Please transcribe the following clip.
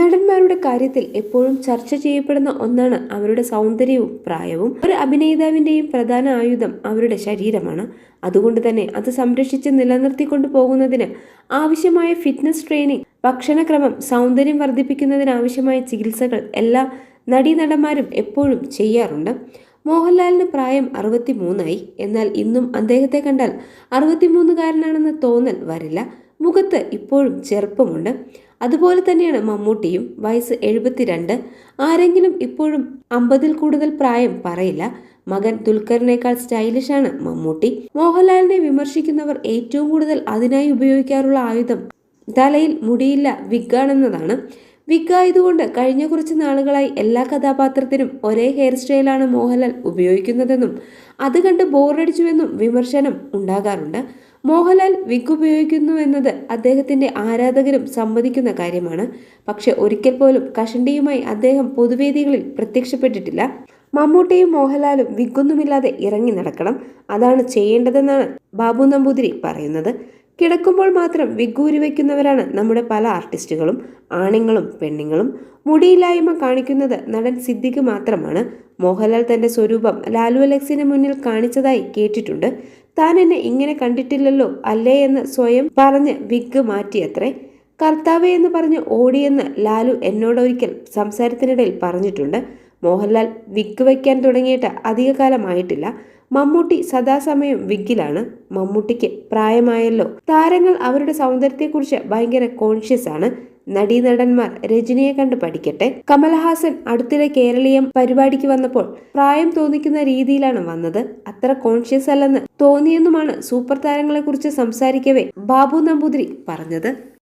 നടന്മാരുടെ കാര്യത്തിൽ എപ്പോഴും ചർച്ച ചെയ്യപ്പെടുന്ന ഒന്നാണ് അവരുടെ സൗന്ദര്യവും പ്രായവും. ഒരു അഭിനേതാവിന്റെയും പ്രധാന ആയുധം അവരുടെ ശരീരമാണ്. അതുകൊണ്ട് തന്നെ അത് സംരക്ഷിച്ച് നിലനിർത്തിക്കൊണ്ടു പോകുന്നതിന് ആവശ്യമായ ഫിറ്റ്നസ് ട്രെയിനിങ്, ഭക്ഷണക്രമം, സൗന്ദര്യം വർദ്ധിപ്പിക്കുന്നതിനാവശ്യമായ ചികിത്സകൾ എല്ലാ നടീനടന്മാരും എപ്പോഴും ചെയ്യാറുണ്ട്. മോഹൻലാലിന് പ്രായം 63ആയി. എന്നാൽ ഇന്നും അദ്ദേഹത്തെ കണ്ടാൽ 63കാരനാണെന്ന് തോന്നൽ വരില്ല. മുഖത്ത് ഇപ്പോഴും ചെറുപ്പമുണ്ട്. അതുപോലെ തന്നെയാണ് മമ്മൂട്ടിയും. വയസ്സ് 72. ആരെങ്കിലും ഇപ്പോഴും 50ൽ കൂടുതൽ പ്രായം പറയില്ല. മകൻ ദുൽഖറിനേക്കാൾ സ്റ്റൈലിഷാണ് മമ്മൂട്ടി. മോഹൻലാലിനെ വിമർശിക്കുന്നവർ ഏറ്റവും കൂടുതൽ അതിനായി ഉപയോഗിക്കാറുള്ള ആയുധം തലയിൽ മുടിയില്ല വിഗാണെന്നതാണ്. വിഗ് ആയതുകൊണ്ട് കഴിഞ്ഞ കുറച്ച് നാളുകളായി എല്ലാ കഥാപാത്രത്തിനും ഒരേ ഹെയർ സ്റ്റൈലാണ് മോഹൻലാൽ ഉപയോഗിക്കുന്നതെന്നും അത് കണ്ട് ബോറടിച്ചുവെന്നും വിമർശനം ഉണ്ടാകാറുണ്ട്. മോഹൻലാൽ വിഗ് ഉപയോഗിക്കുന്നു എന്നത് അദ്ദേഹത്തിന്റെ ആരാധകരും സമ്മതിക്കുന്ന കാര്യമാണ്. പക്ഷെ ഒരിക്കൽ പോലും കഷണ്ടിയുമായി അദ്ദേഹം പൊതുവേദികളിൽ പ്രത്യക്ഷപ്പെട്ടിട്ടില്ല. മമ്മൂട്ടിയും മോഹൻലാലും വിഗൊന്നുമില്ലാതെ ഇറങ്ങി നടക്കണം. അതാണ് ചെയ്യേണ്ടതെന്നാണ് ബാബു നമ്പൂതിരി പറയുന്നത്. കിടക്കുമ്പോൾ മാത്രം വിഗ് ഊരിവെക്കുന്നവരാണ് നമ്മുടെ പല ആർട്ടിസ്റ്റുകളും, ആണുങ്ങളും പെണ്ണുങ്ങളും. മുടിയില്ലായ്മ കാണിക്കുന്നത് നടൻ സിദ്ദിഖ് മാത്രമാണ്. മോഹൻലാൽ തന്റെ സ്വരൂപം ലാലു അലക്സിന് മുന്നിൽ കാണിച്ചതായി കേട്ടിട്ടുണ്ട്. താൻ എന്നെ ഇങ്ങനെ കണ്ടിട്ടില്ലല്ലോ അല്ലേ എന്ന് സ്വയം പറഞ്ഞ് വിഗ് മാറ്റിയത്രേ. കർത്താവേ എന്ന് പറഞ്ഞ് ഓടിയെന്ന് ലാലു എന്നോടൊരിക്കൽ സംസാരത്തിനിടയിൽ പറഞ്ഞിട്ടുണ്ട്. മോഹൻലാൽ വിഗ് വയ്ക്കാൻ തുടങ്ങിയിട്ട് അധികകാലമായിട്ടില്ല. മമ്മൂട്ടി സദാസമയം വിഗിലാണ്. മമ്മൂട്ടിക്ക് പ്രായമായല്ലോ. താരങ്ങൾ അവരുടെ സൗന്ദര്യത്തെക്കുറിച്ച് ഭയങ്കര കോൺഷ്യസ് ആണ്. നടീനടന്മാർ രജനിയെ കണ്ട് പഠിക്കട്ടെ. കമൽഹാസൻ അടുത്തിടെ കേരളീയം പരിപാടിക്ക് വന്നപ്പോൾ പ്രായം തോന്നിക്കുന്ന രീതിയിലാണ് വന്നത്. അത്ര കോൺഷ്യസ് അല്ലെന്ന് തോന്നിയെന്നുമാണ് സൂപ്പർ താരങ്ങളെക്കുറിച്ച് സംസാരിക്കവേ ബാബു നമ്പൂതിരി പറഞ്ഞത്.